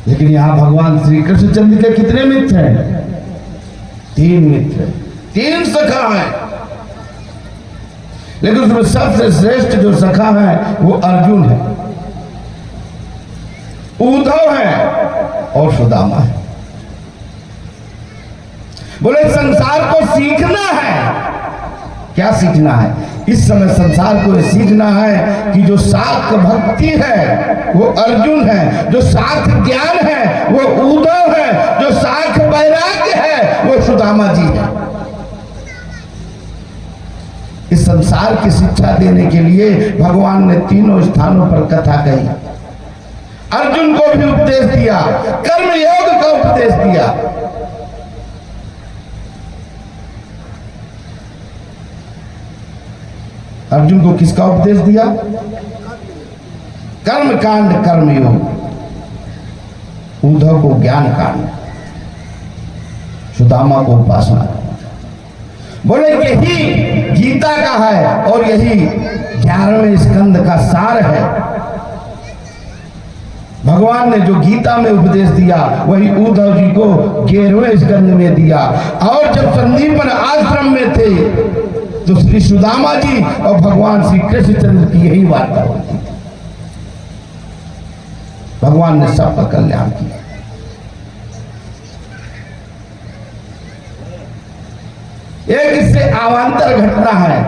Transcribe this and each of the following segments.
लेकिन यहाँ भगवान श्री कृष्णचंद्र के कितने मित्र हैं? 3 मित्र, 3 सखा हैं। लेकिन उसमें सबसे श्रेष्ठ जो सखा है वो अर्जुन है, उद्धव है और सुदामा है। बोले संसार को सीखना है। क्या सीखना है? इस समय संसार को सीखना है कि जो साख भक्ति है वो अर्जुन है, जो साख ज्ञान है वो उद्धव है, जो साख वैराग्य है वो सुदामा जी है। इस संसार की शिक्षा देने के लिए भगवान ने 3 स्थानों पर कथा कही। अर्जुन को भी उपदेश दिया, कर्म योग का उपदेश दिया। अर्जुन को किसका उपदेश दिया? कर्म कांड कर्म योग। उद्धव को ज्ञान कांड, सुदामा को उपासना। बोले यही गीता का है और यही 11वें स्कंद का सार है। भगवान ने जो गीता में उपदेश दिया वही उद्धव जी को 11वें स्कंद में दिया। और जब संदीपन आश्रम में थे तो श्री सुदामा जी और भगवान श्री कृष्णचंद्र की यही वार्ता होती थी। भगवान ने सबका कल्याण किया। एक इससे अवान्तर घटना है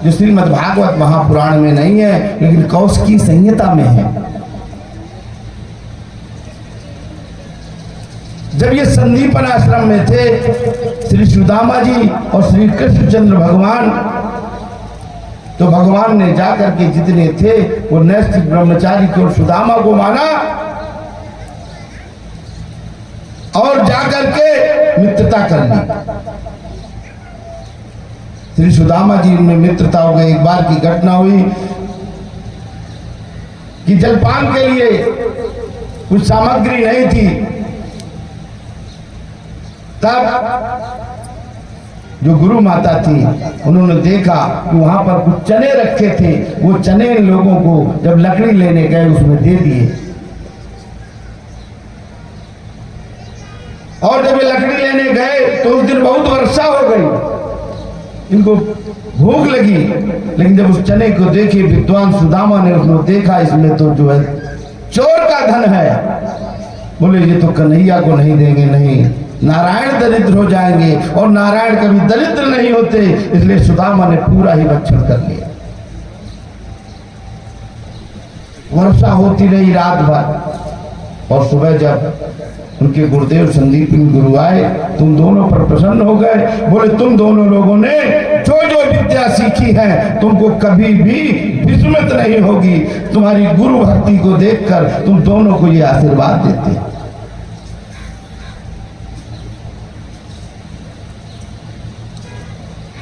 जो श्रीमद् भागवत महापुराण में नहीं है लेकिन कौशिकी संहिता में है। जब ये संदीपन आश्रम में थे श्री सुदामा जी और श्री कृष्णचंद्र भगवान, तो भगवान ने जाकर के जितने थे वो नैष्ठिक ब्रह्मचारी को सुदामा को माना और जाकर के मित्रता कर ली। श्री सुदामा जी में मित्रता हो गई। एक बार की घटना हुई कि जलपान के लिए कुछ सामग्री नहीं थी। तब जो गुरु माता थी उन्होंने देखा कि वहां पर कुछ चने रखे थे। वो चने लोगों को जब लकड़ी लेने गए उसमें दे दिए। और जब ये लकड़ी लेने गए तो उस दिन बहुत वर्षा हो गई। इनको भूख लगी, लेकिन जब उस चने को देखे विद्वान सुदामा ने उसको देखा इसमें तो जो है चोर का धन है। बोले ये तो कन्हैया को नहीं देंगे, नहीं, नारायण दरिद्र हो जाएंगे और नारायण कभी दरिद्र नहीं होते। इसलिए सुदामा ने पूरा ही भक्षण कर लिया। वर्षा होती रही रात भर और सुबह जब उनके गुरुदेव संदीपन गुरु आए, तुम दोनों पर प्रसन्न हो गए। बोले तुम दोनों लोगों ने जो जो विद्या सीखी है तुमको कभी भी विस्मृत नहीं होगी। तुम्हारी गुरु भक्ति को देखकर तुम दोनों को ये आशीर्वाद देते।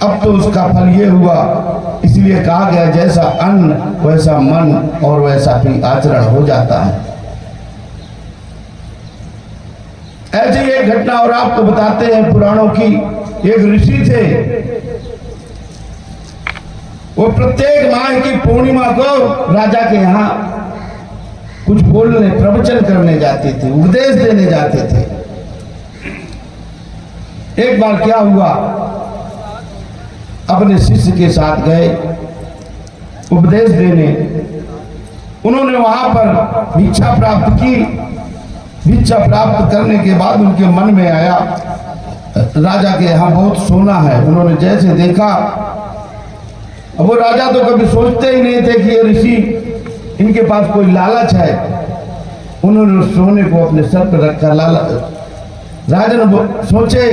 अब तो उसका फल ये हुआ, इसलिए कहा गया जैसा अन्न वैसा मन और वैसा भी आचरण हो जाता है। ऐसी एक घटना और आपको बताते हैं पुराणों की। एक ऋषि थे, वो प्रत्येक माह की पूर्णिमा को राजा के यहाँ कुछ बोलने, प्रवचन करने जाते थे, उपदेश देने जाते थे। एक बार क्या हुआ, अपने शिष्य के साथ गए उपदेश देने। उन्होंने वहां पर भिक्षा प्राप्त की। भिक्षा प्राप्त करने के बाद उनके मन में आया राजा के यहाँ बहुत सोना है। उन्होंने जैसे देखा, अब वो राजा तो कभी सोचते ही नहीं थे कि ये ऋषि इनके पास कोई लालच है। उन्होंने सोने को अपने सर पर रखा। राजा ने सोचे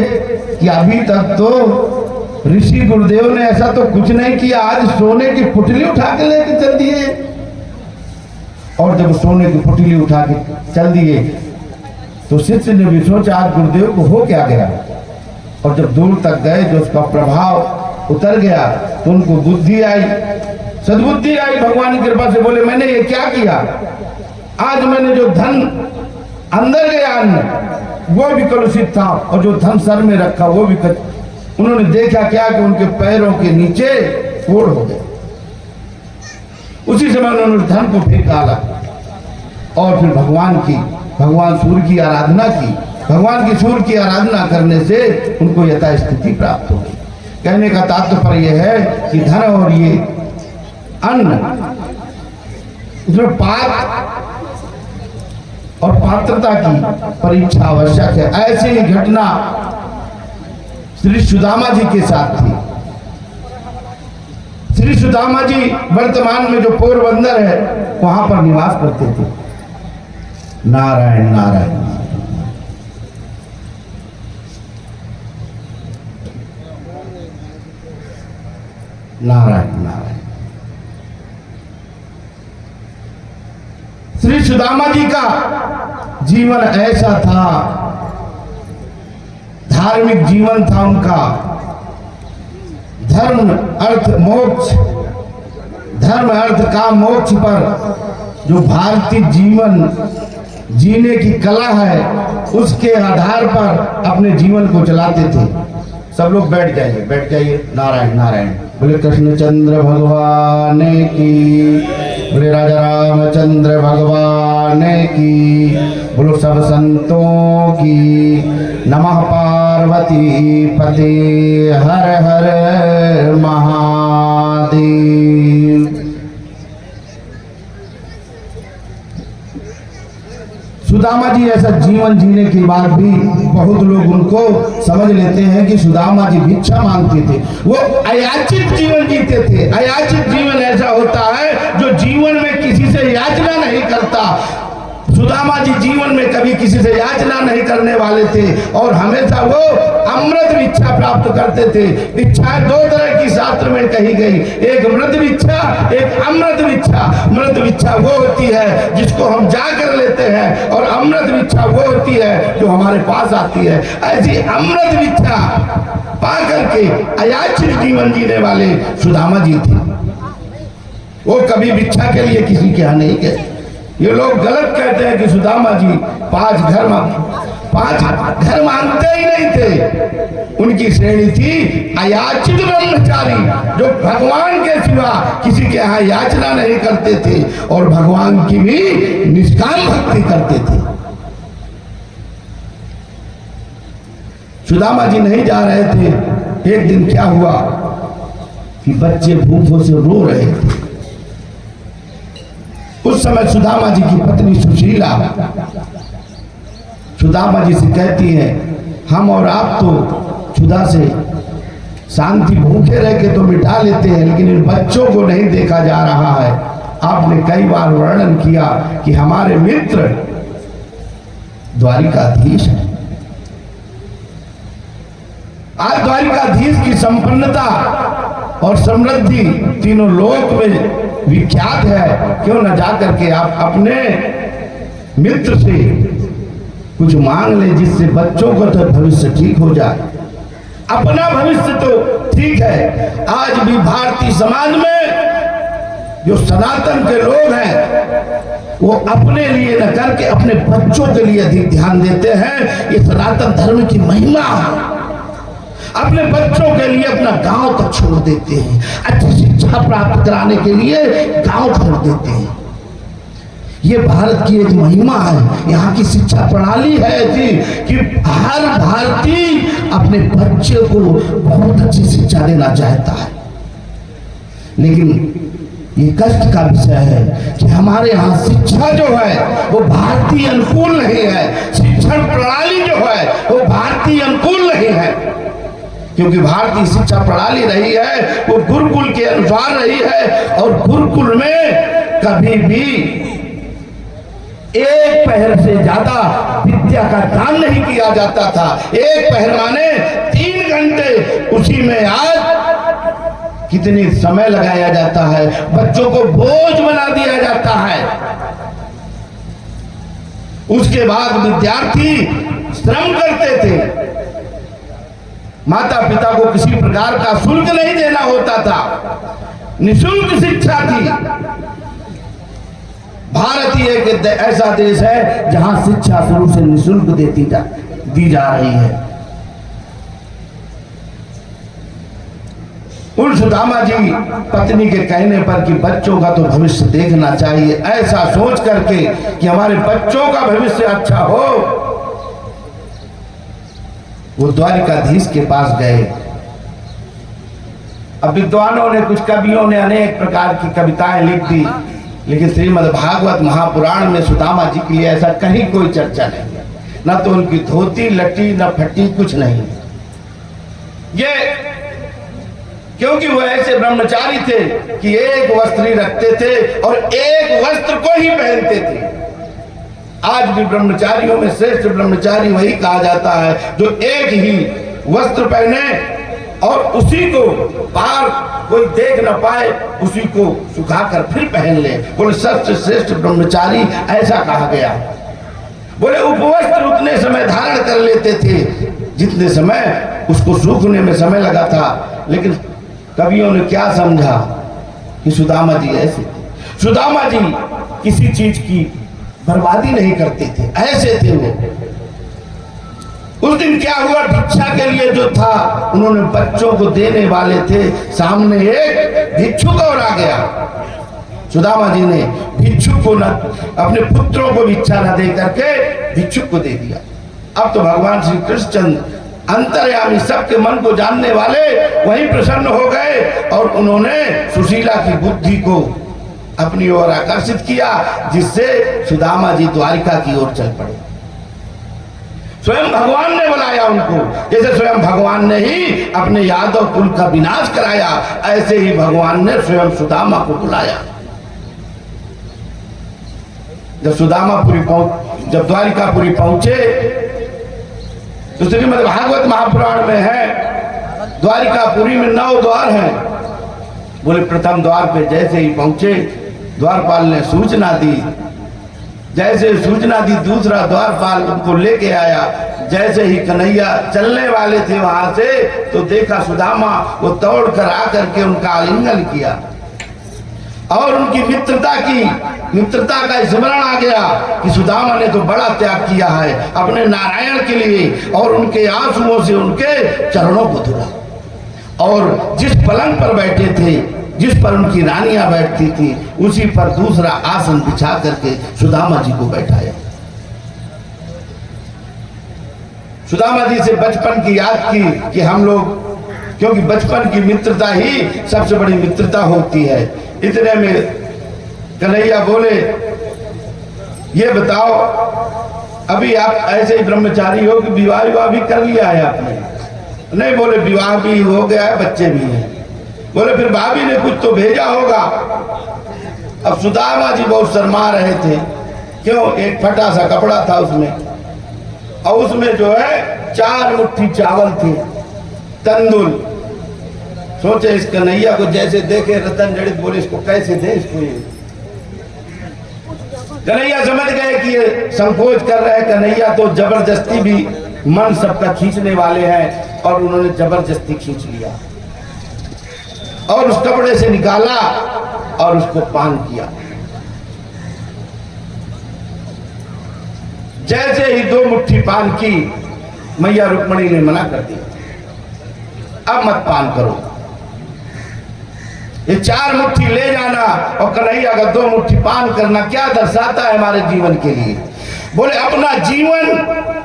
कि अभी तक तो ऋषि गुरुदेव ने ऐसा तो कुछ नहीं किया, आज सोने की पुटली उठा के लेके चल दिए। और जब सोने की पुटली उठा के चल दिए तो शिष्य ने भी सोचा आज गुरुदेव को हो क्या गया। और जब दूर तक गए जो उसका प्रभाव उतर गया तो उनको बुद्धि आई, सद्बुद्धि आई भगवान की कृपा से। बोले मैंने ये क्या किया, आज मैंने जो धन अंदर गया अन्न वो भी कलुषित था और जो धन सर में रखा वो भी उन्होंने देखा क्या कि उनके पैरों के नीचे फोड़ हो गए। उसी समय उन्होंने धन को फेंक डाला और फिर भगवान की भगवान सूर्य की आराधना की। भगवान की सूर्य की आराधना करने से उनको यथास्थिति प्राप्त होगी। कहने का तात्पर्य यह है कि धन और ये अन्न, इसमें पात्र और पात्रता की परीक्षा आवश्यक है। ऐसी ही घटना श्री सुदामा जी के साथ थी। श्री सुदामा जी वर्तमान में जो पोरबंदर है वहां पर निवास करते थे। नारायण नारायण नारायण नारायण। श्री सुदामा जी का जीवन ऐसा था, धार्मिक जीवन था उनका। धर्म अर्थ मोक्ष, धर्म अर्थ काम मोक्ष पर जो भारतीय जीवन जीने की कला है उसके आधार पर अपने जीवन को चलाते थे। सब लोग बैठ जाइए, बैठ जाइए। नारायण नारायण। बोले कृष्णचंद्र भगवान की, बोले राजा रामचंद्र भगवान की, बोलो सब संतों की। नमः पार्वती पते हर हर महादेव। सुदामा जी ऐसा जीवन जीने के बाद भी बहुत लोग उनको समझ लेते हैं कि सुदामा जी भिक्षा मांगते थे। वो अयाचित जीवन जीते थे। अयाचित जीवन ऐसा होता है जो जीवन में किसी से याचना नहीं करता। सुदामा जी जीवन में कभी किसी से याचना नहीं करने वाले थे और हमेशा वो अमृत भिक्षा प्राप्त करते थे। इच्छाएं दो तरह की शास्त्र में कही गई, एक मृत भिक्षा, एक अमृत भिक्षा। मृत भिक्षा वो होती है जिसको हम जा कर लेते हैं और अमृत भिक्षा वो होती है जो हमारे पास आती है। ऐसी अमृत भिक्षा पा करके अयाचित जीवन जीने वाले सुदामा जी थे। वो कभी भिक्षा के लिए किसी के यहाँ नहीं गए। ये लोग गलत कहते हैं कि सुदामा जी पांच घर मांगते ही नहीं थे। उनकी श्रेणी थी अयाचित ब्रह्मचारी, जो भगवान के सिवा किसी के यहाँ याचना नहीं करते थे और भगवान की भी निष्काम भक्ति करते थे। सुदामा जी नहीं जा रहे थे। एक दिन क्या हुआ कि बच्चे भूखों से रो रहे थे। उस समय सुदामा जी की पत्नी सुशीला सुदामा जी से कहती है, हम और आप तो क्षुधा से शांति भूखे रह के तो मिटा लेते हैं, लेकिन इन बच्चों को नहीं देखा जा रहा है। आपने कई बार वर्णन किया कि हमारे मित्र द्वारिकाधीश है। आज द्वारिकाधीश की संपन्नता और समृद्धि तीनों लोक में विख्यात है। क्यों न जाकर के आप अपने मित्र से कुछ मांग ले, जिससे बच्चों को तो भविष्य ठीक हो जाए। अपना भविष्य तो ठीक है। आज भी भारतीय समाज में जो सनातन के लोग हैं वो अपने लिए न करके अपने बच्चों के लिए अधिक ध्यान देते हैं। ये सनातन धर्म की महिमा है। अपने बच्चों के लिए अपना गांव तक छोड़ देते हैं। अच्छी शिक्षा प्राप्त कराने के लिए गांव छोड़ देते हैं। ये भारत की एक महिमा है। यहाँ की शिक्षा प्रणाली है ऐसी कि हर भारतीय अपने बच्चे को बहुत अच्छी शिक्षा देना चाहता है। लेकिन ये कष्ट का विषय है कि हमारे यहाँ शिक्षा जो है वो भारतीय अनुकूल नहीं है। शिक्षण प्रणाली जो है वो भारतीय अनुकूल नहीं है। क्योंकि भारतीय शिक्षा प्रणाली रही है वो गुरुकुल के अनुसार रही है और गुरुकुल में कभी भी एक पहर से ज्यादा विद्या का दान नहीं किया जाता था। एक पहर माने 3 घंटे, उसी में आज कितने समय लगाया जाता है। बच्चों को बोझ बना दिया जाता है। उसके बाद विद्यार्थी श्रम करते थे। माता पिता को किसी प्रकार का शुल्क नहीं देना होता था। निःशुल्क शिक्षा थी। भारत ही एक ऐसा देश है जहां शिक्षा शुरू से निःशुल्क दी जा रही है। उन सुदामा जी पत्नी के कहने पर कि बच्चों का तो भविष्य देखना चाहिए, ऐसा सोच करके कि हमारे बच्चों का भविष्य अच्छा हो, वो द्वारिकाधीश के पास गए। अब विद्वानों ने, कुछ कवियों ने अनेक प्रकार की कविताएं लिख दी, लेकिन श्रीमद् भागवत महापुराण में सुदामा जी के लिए ऐसा कहीं कोई चर्चा नहीं है। न तो उनकी धोती लटी न फटी, कुछ नहीं। ये क्योंकि वो ऐसे ब्रह्मचारी थे कि एक वस्त्र ही रखते थे और एक वस्त्र को ही पहनते थे। आज भी ब्रह्मचारियों में श्रेष्ठ ब्रह्मचारी वही कहा जाता है जो एक ही वस्त्र पहने और उसी को पार कोई देख न पाए, उसी को सुखाकर फिर पहन ले। बोले सबसे श्रेष्ठ ब्रह्मचारी ऐसा कहा गया। बोले उपवस्त्र उतने समय धारण कर लेते थे जितने समय उसको सूखने में समय लगा था। लेकिन कवियों ने क्या समझा कि सुदामा जी ऐसे थे। सुदामा जी किसी चीज की बर्बादी नहीं करते थे, ऐसे थे वो। उस दिन क्या हुआ, भिक्षा के लिए जो था उन्होंने बच्चों को देने वाले थे, सामने एक भिक्षुक और आ गया। सुदामा जी ने भिक्षुक को न, अपने पुत्रों को भिक्षा न दे करके भिक्षुक को दे दिया। अब तो भगवान श्री कृष्ण अंतर्यामी, सबके मन को जानने वाले, वहीं प्रसन्न हो गए और उन्होंने सुशीला की बुद्धि को अपनी ओर आकर्षित किया, जिससे सुदामा जी द्वारिका की ओर चल पड़े। स्वयं भगवान ने बुलाया उनको, जैसे स्वयं भगवान ने ही अपने यादव कुल का विनाश कराया, ऐसे ही भगवान ने स्वयं सुदामा को बुलाया। जब द्वारिकापुरी पहुंचे तो श्रीमद् भागवत महापुराण में है, द्वारिकापुरी में 9 द्वार हैं। बोले प्रथम द्वार पे जैसे ही पहुंचे, द्वारपाल ने सूचना दी। जैसे सूचना दी, दूसरा द्वारपाल उनको लेके आया। जैसे ही कन्हैया चलने वाले थे वहां से, तो देखा सुदामा, वो दौड़ कर आकर के उनका आलिंगन किया और उनकी मित्रता का स्मरण आ गया कि सुदामा ने तो बड़ा त्याग किया है अपने नारायण के लिए, और उनके आंसुओं से उनके चरणों को धुला। और जिस पलंग पर बैठे थे, जिस पर उनकी रानियां बैठती थी, उसी पर दूसरा आसन बिछा करके सुदामा जी को बैठाया। सुदामा जी से बचपन की याद की कि हम लोग, क्योंकि बचपन की मित्रता ही सबसे बड़ी मित्रता होती है। इतने में कन्हैया बोले, ये बताओ अभी आप ऐसे ही ब्रह्मचारी हो कि विवाह भी कर लिया है आपने? नहीं। बोले विवाह भी हो गया है, बच्चे भी हैं। बोले फिर भाभी ने कुछ तो भेजा होगा। अब सुदामा जी बहुत शर्मा रहे थे, क्यों? एक फटा सा कपड़ा था उसमें, और उसमें जो है 4 मुट्ठी चावल थी, तंदुल। सोचे इस कन्हैया को जैसे देखे रतन जड़ित, बोले इसको कैसे दे इसको। ये कन्हैया समझ गए कि ये संकोच कर रहे हैं। कन्हैया तो जबरदस्ती भी मन सबका खींचने वाले हैं, और उन्होंने जबरदस्ती खींच लिया और उस कपड़े से निकाला और उसको पान किया। जैसे ही 2 मुट्ठी पान की, मैया रुक्मणी ने मना कर दिया, अब मत पान करो, ये 4 मुट्ठी ले जाना। और कन्हैया का 2 मुट्ठी पान करना क्या दर्शाता है हमारे जीवन के लिए? बोले अपना जीवन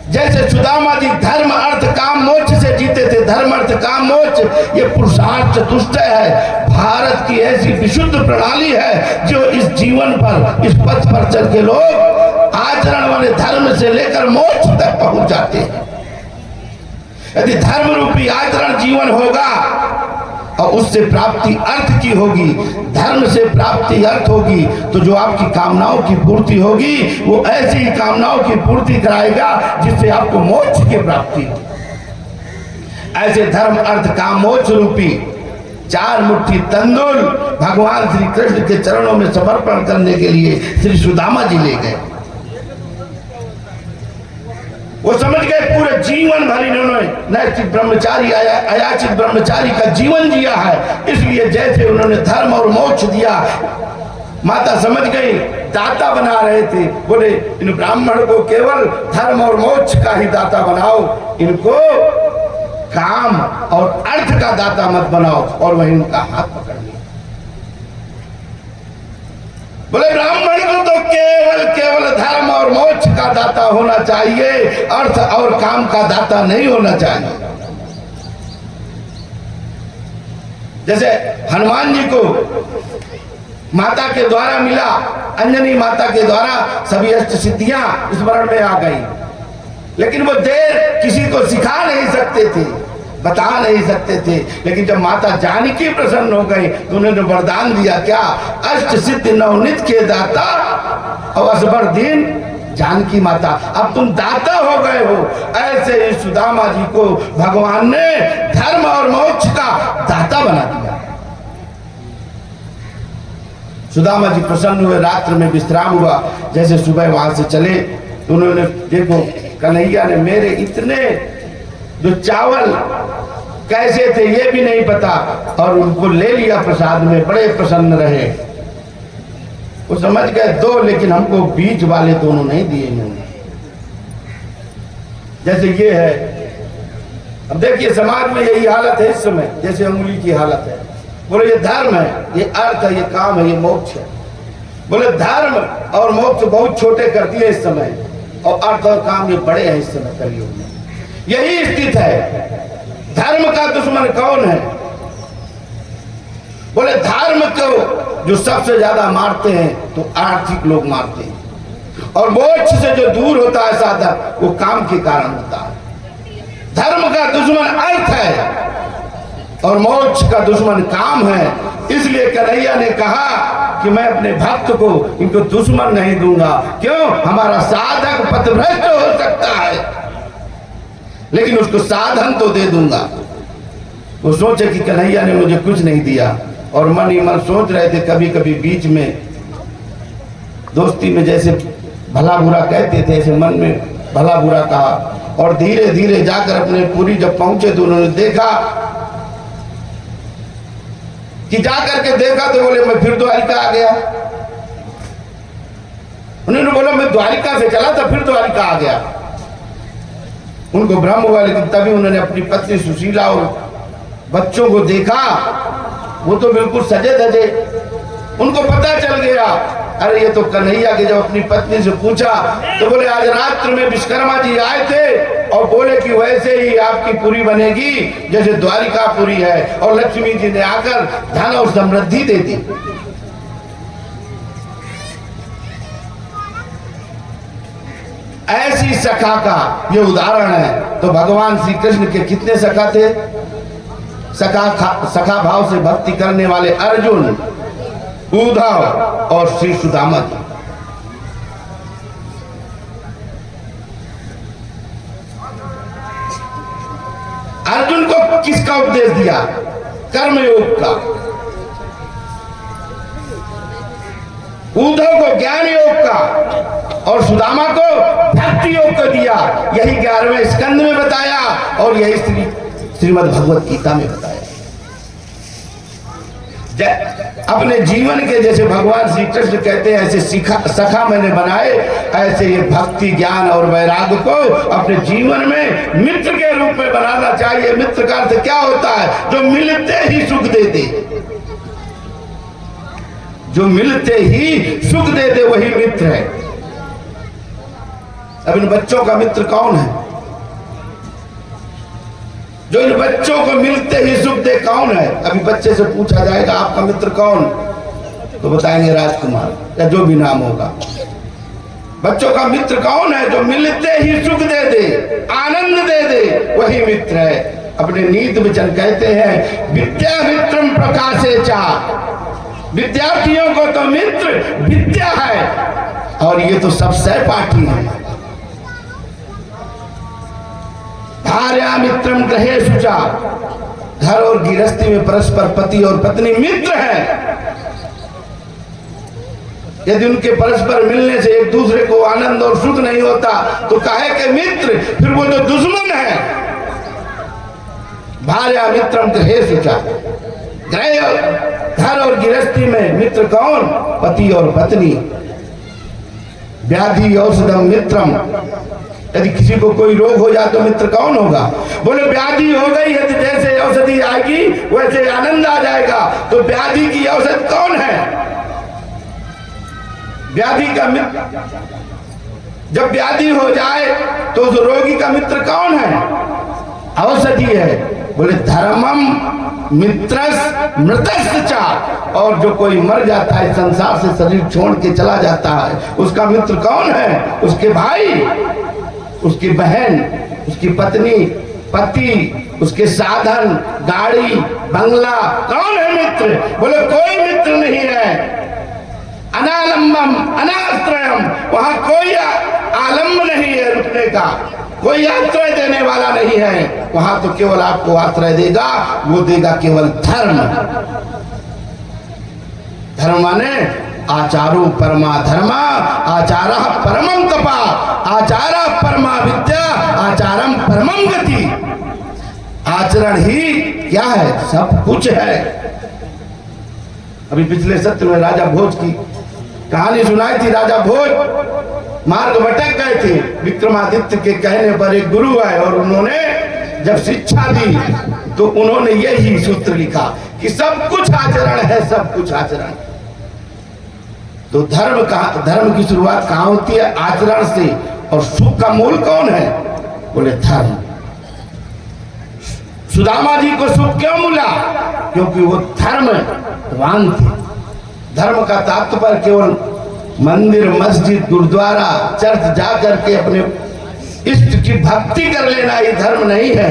जैसे सुदामा जी धर्म अर्थ काम मोक्ष से जीते थे, धर्म अर्थ काम मोक्ष, ये पुरुषार्थ चतुष्टय है। भारत की ऐसी विशुद्ध प्रणाली है जो इस जीवन पर, इस पथ पर चल के लोग आचरण वाले धर्म से लेकर मोक्ष तक पहुंच जाते हैं। यदि धर्म रूपी आचरण जीवन होगा और उससे प्राप्ति अर्थ की होगी, धर्म से प्राप्ति अर्थ होगी, तो जो आपकी कामनाओं की पूर्ति होगी वो ऐसी ही कामनाओं की पूर्ति कराएगा जिससे आपको मोक्ष की प्राप्ति हो। ऐसे धर्म अर्थ काम मोक्ष रूपी 4 मुट्ठी तंदुल भगवान श्री कृष्ण के चरणों में समर्पण करने के लिए श्री सुदामा जी ले गए। वो समझ गए पूरे जीवन भर इन्होंने नैतिक ब्रह्मचारी, अयाचित ब्रह्मचारी का जीवन जिया है, इसलिए जैसे उन्होंने धर्म और मोक्ष दिया, माता समझ गई, दाता बना रहे थे। बोले इन ब्राह्मण को केवल धर्म और मोक्ष का ही दाता बनाओ, इनको काम और अर्थ का दाता मत बनाओ, और वही उनका हाथ पकड़ लिया। बोले ब्राह्मण को तो केवल धर्म और मोक्ष का दाता होना चाहिए, अर्थ और काम का दाता नहीं होना चाहिए। जैसे हनुमान जी को माता के द्वारा मिला, अंजनी माता के द्वारा सभी अष्ट सिद्धियां स्मरण में आ गई, लेकिन वो देर किसी को सिखा नहीं सकते थे, बता नहीं सकते थे। लेकिन जब माता जानकी प्रसन्न हो गई तो उन्होंने वरदान दिया, क्या? अष्ट सिद्धि नवनीत के दाता और असबर दिन जानकी माता, अब तुम दाता हो गए हो। ऐसे ही सुदामा जी को भगवान ने धर्म और मोक्ष का दाता बना दिया। सुदामा जी प्रसन्न हुए, रात्र में विश्राम हुआ। जैसे सुबह वहां से चले तो उन्होंने देखो कन्हैया ने मेरे इतने जो चावल कैसे थे ये भी नहीं पता, और उनको ले लिया प्रसाद में, बड़े प्रसन्न रहे। वो समझ गए दो, लेकिन हमको बीच वाले दोनों नहीं दिए इन्होंने। जैसे ये है, अब देखिए समाज में यही हालत है इस समय, जैसे अंगुली की हालत है। बोले ये धर्म है, ये अर्थ है, ये काम है, ये मोक्ष है। बोले धर्म और मोक्ष बहुत छोटे कर दिए इस समय, और अर्थ और काम ये बड़े हैं इस समय कलयुग में। यही स्थिति है। धर्म का दुश्मन कौन है? बोले धर्म को जो सबसे ज्यादा मारते हैं तो आर्थिक लोग मारते हैं, और मोक्ष से जो दूर होता है साधक वो काम के कारण होता है। धर्म का दुश्मन अर्थ है और मोक्ष का दुश्मन काम है। इसलिए कन्हैया ने कहा कि मैं अपने भक्त को इनको दुश्मन नहीं दूंगा। क्यों? हमारा साधक पथभ्रष्ट हो सकता है, लेकिन उसको साधन तो दे दूंगा। वो सोचे कि कन्हैया ने मुझे कुछ नहीं दिया, और मन ही मन सोच रहे थे। कभी कभी बीच में दोस्ती में जैसे भला बुरा कहते थे, ऐसे मन में भला बुरा कहा, और धीरे धीरे जाकर अपने पुरी जब पहुंचे तो उन्होंने देखा कि जाकर के देखा तो बोले मैं फिर द्वारिका आ गया। उन्होंने बोला मैं द्वारिका से चला था फिर द्वारिका आ गया। उनको भ्रम हुआ, लेकिन तभी उन्होंने अपनी पत्नी सुशीला और बच्चों को देखा, वो तो बिल्कुल सजे धजे। उनको पता चल गया, अरे ये तो कन्हैया के। जब अपनी पत्नी से पूछा तो बोले आज रात्र में विश्वकर्मा जी आए थे और बोले कि वैसे ही आपकी पुरी बनेगी जैसे द्वारिका पुरी है, और लक्ष्मी जी ने आकर धन और समृद्धि दे दी। ऐसी सखा का ये उदाहरण है। तो भगवान श्री कृष्ण के कितने सखा थे? सखा भाव से भक्ति करने वाले अर्जुन, उद्धव और श्री सुदामा जी। अर्जुन को किसका उपदेश दिया? कर्मयोग का। उद्धव को ज्ञान योग का, और सुदामा को भक्ति योग को दिया। यही 11वें स्कंद में बताया, और यही श्रीमद् भगवत गीता में बताया। अपने जीवन के जैसे भगवान श्री कृष्ण कहते हैं ऐसे सखा मैंने बनाए, ऐसे ये भक्ति ज्ञान और वैराग्य को अपने जीवन में मित्र के रूप में बनाना चाहिए। मित्र का अर्थ क्या होता है? जो मिलते ही सुख दे दे, जो मिलते ही सुख दे दे वही मित्र है। अब इन बच्चों का मित्र कौन है? जो इन बच्चों को मिलते ही सुख दे कौन है? अभी बच्चे से पूछा जाएगा आपका मित्र कौन, तो बताएंगे राजकुमार या जो भी नाम होगा। बच्चों का मित्र कौन है? जो मिलते ही सुख दे दे, आनंद दे दे, वही मित्र है। अपने नीति वचन कहते हैं विद्या मित्रम प्रकाशे चा। विद्यार्थियों को तो मित्र विद्या है, और ये तो सब सहपाठी है। भार्या मित्रम ग्रहे सुचा। घर और गृहस्थी में परस्पर पति और पत्नी मित्र हैं। यदि उनके परस्पर मिलने से एक दूसरे को आनंद और सुख नहीं होता तो काहे के मित्र? फिर वो तो दुश्मन है। भार्या मित्रम ग्रहे सुचा। घर और गृहस्थी में मित्र कौन? पति और पत्नी। व्याधि औषधम मित्रम। यदि किसी को कोई रोग हो जाए तो मित्र कौन होगा? बोले व्याधि हो गई है तो जैसे औषधि आएगी वैसे आनंद आ जाएगा। तो व्याधि की औषध कौन है? व्याधि का मित्र, जब व्याधि हो जाए तो उस रोगी का मित्र कौन है? औषधि है। बोले धर्मम मित्रस मृतस्य च, और जो कोई मर जाता है संसार से, शरीर छोड़ के चला जाता है, उसका मित्र कौन है? उसके भाई, उसकी बहन, उसकी पत्नी, पति, उसके साधन, गाड़ी, बंगला, कौन है मित्र? बोले कोई मित्र नहीं है। अनालंबम अनाश्रयम, वहां कोई आलम्ब नहीं है रुकने का, कोई आश्रय देने वाला नहीं है। वहां तो केवल आपको आश्रय देगा, वो देगा केवल धर्म। धर्म माने आचारो परमा धर्मा, आचारः परमं तपा, आचारः परमा विद्या, आचारम परमं गति। आचरण ही क्या है? सब कुछ है। अभी पिछले सत्र में राजा भोज की कहानी सुनाई थी। राजा भोज मार्ग भटक गए थे। विक्रमादित्य के कहने पर एक गुरु आए और उन्होंने जब शिक्षा दी तो उन्होंने यही सूत्र लिखा कि सब कुछ आचरण है, सब कुछ आचरण। तो धर्म की शुरुआत कहाँ होती है? आचरण से। और सुख का मूल कौन है? बोले धर्म। सुदामा जी को सुख क्यों मिला? क्योंकि वो धर्मवान थे। धर्म का तात्पर्य केवल मंदिर, मस्जिद, गुरुद्वारा, चर्च जाकर के अपने इष्ट की भक्ति कर लेना ही धर्म नहीं है।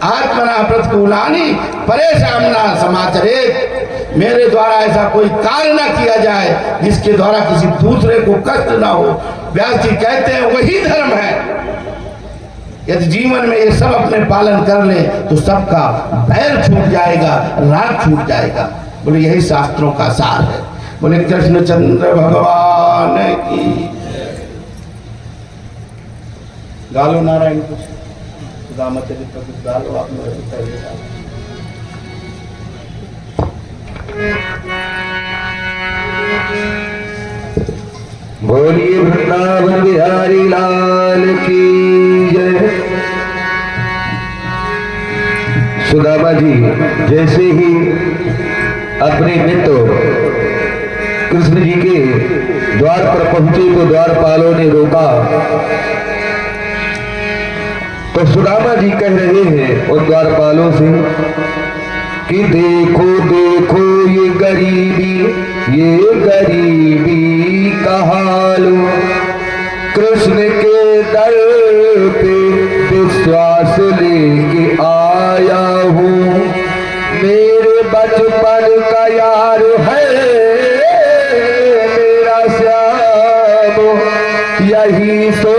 आत्मना प्रतिकूलानि परेशाना समाचरेत, मेरे द्वारा ऐसा कोई कार्य ना किया जाए जिसके द्वारा किसी दूसरे को कष्ट ना हो। व्यास जी कहते हैं वही धर्म है। यदि जीवन में ये सब अपने पालन कर ले तो सबका बैर छूट जाएगा, राग छूट जाएगा। बोले यही शास्त्रों का सार है। बोले कृष्णचंद्र भगवान की। गालो नारायण कुछ रामचरित कुछ गालो आप मेरे से पहले गालो। बोलिए वृंदावन बिहारी लाल की जय। सुदामा जी जैसे ही अपने मित्र कृष्ण जी के द्वार पर पहुंचे तो द्वारपालों ने रोका। तो सुदामा जी कह रहे हैं उन द्वारपालों से कि देखो देखो ये गरीबी का हाल, कृष्ण के दर पे विश्वास लेके आया हूँ, मेरे बचपन का यार है मेरा श्याम, यही सो